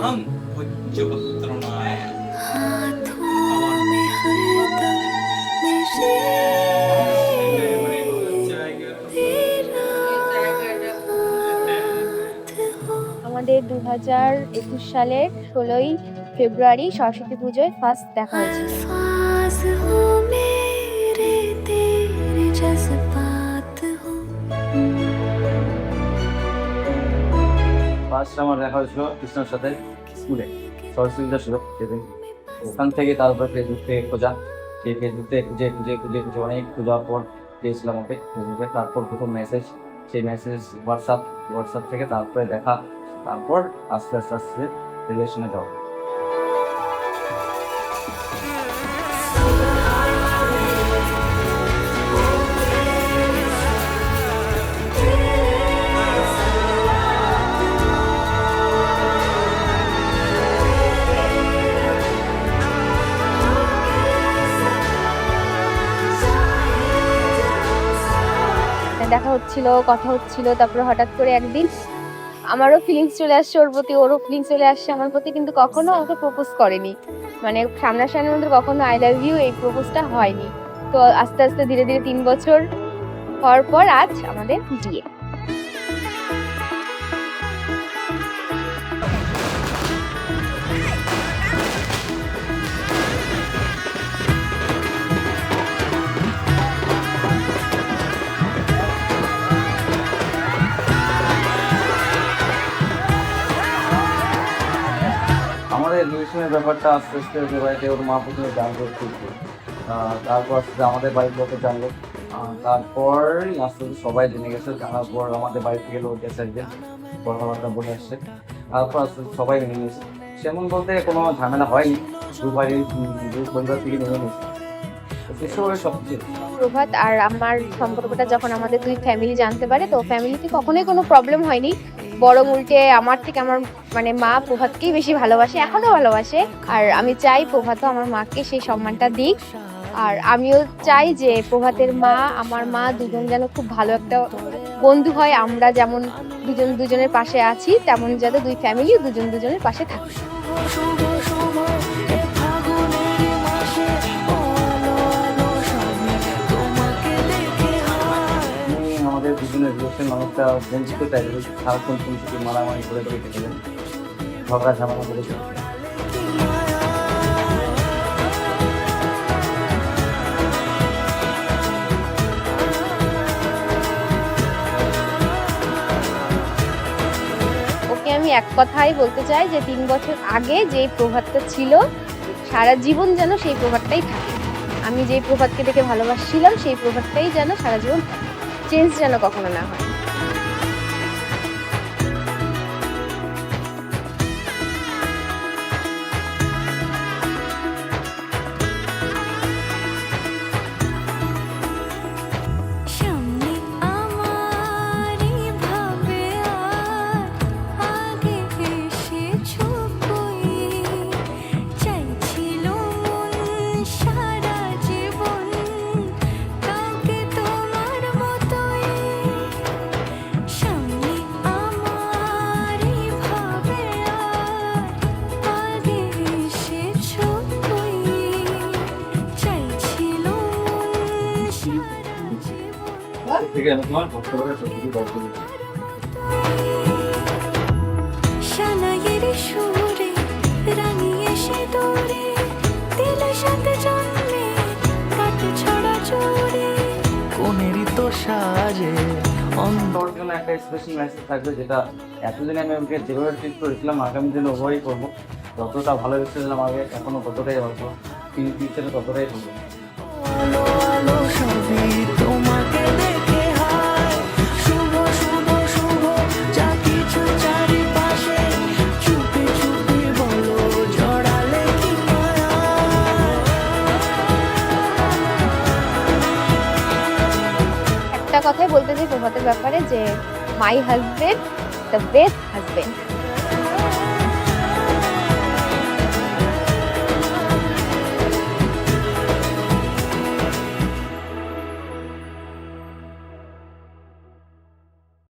हम भोज्यपुत्र नाय আমাদের 2021 সালের 16ই ফেব্রুয়ারি সরস্বতী পুজোয় ফার্স্ট দেখা হয়েছিল। ফার্স্ট আমার দেখা হয়েছিল কৃষ্ণর সাথে স্কুলে সরস্বতী পূজা ছিল সেদিন। ওখান থেকে তারপর ফেসবুক থেকে খোঁজা, সেই ফেসবুক থেকে খুঁজে অনেক খোঁজার পর পেয়েছিলাম ওকে ফেসবুকে। তারপর প্রথম মেসেজ, সেই মেসেজ হোয়াটসঅ্যাপ থেকে তারপরে দেখা, তারপর আস্তে আস্তে রিলেশনে যাওয়া। দেখা হচ্ছিল, কথা হচ্ছিল, তারপরে হঠাৎ করে একদিন আমারও ফিলিংস চলে আসছে ওর প্রতি, ওরও ফিলিংস চলে আসছে আমার প্রতি, কিন্তু কখনো আমাকে প্রপোজ করেনি। মানে সামনাসামনির মধ্যে কখনো আই লাভ ইউ এই প্রপোজটা হয়নি। তো আস্তে আস্তে ধীরে ধীরে 3 বছর হওয়ার পর আজ আমাদের বিয়ে। আমাদের রিলেশনের ব্যাপারটা আস্তে আস্তে যে বাড়িতে ওর মা প্রথমে জানলো একটু, তারপর আস্তে আস্তে আমাদের বাড়ির লোকে জানলো, তারপর আস্তে আস্তে সবাই জেনে গেছে। জানার পর আমাদের বাড়ি থেকে লোক গেছে একদিন, কথাবার্তা বলে আসছে, তারপর আস্তে আস্তে সবাই মেনে নিয়েছে। সেমন বলতে কোনো ঝামেলা হয়নি, দু পরিবার থেকে মেনে নিয়েছে, সেসবের সব কিছু। প্রভাত আর আমার সম্পর্কটা যখন আমাদের দুই ফ্যামিলি জানতে পারে, তো ফ্যামিলিতে কখনোই কোনো প্রবলেম হয়নি, বরং উল্টে আমার থেকে আমার মানে মা প্রভাতকেই বেশি ভালোবাসে, এখনো ভালোবাসে। আর আমি চাই প্রভাতও আমার মাকে সেই সম্মানটা দিক। আর আমিও চাই যে প্রভাতের মা আমার মা দুজন যেন খুব ভালো একটা বন্ধু হয়। আমরা যেমন দুজন দুজনের পাশে আছি, তেমন যাতে দুই ফ্যামিলিও দুজন দুজনের পাশে থাকে। আমাদের দুজনের রিলেশন অনেকটা বঞ্চিত টাইপের, সারাক্ষণ শুনছি মারামারি করে থেকে যান, ঝগড়া ঝামেলা করে। ওকে আমি এক কথাই বলতে চাই যে 3 বছর আগে যেই প্রভাতটা ছিল, সারা জীবন যেন সেই প্রভাতটাই থাকে। আমি যেই প্রভাতকে দেখে ভালোবাসছিলাম সেই প্রভাতটাই যেন সারা জীবন চেঞ্জ যেন কখনো না হয়। ঠিক আছে, তোমার কষ্ট করে সবকিছু গল্প দিচ্ছি। তোর জন্য একটা স্পেশাল মেসেজ থাকবে, যেটা এতদিন আমি ওকে যেভাবে ট্রিট করেছিলাম আগামী দিনে ওভাবেই করবো। যতটা ভালো বেসেছিলাম আগে, এখনো ততটাই ভালো, ফিউচারে ততটাই করবো। একটা কথাই বলতে চাই প্রভাতের ব্যাপারে, যে my husband the best husband.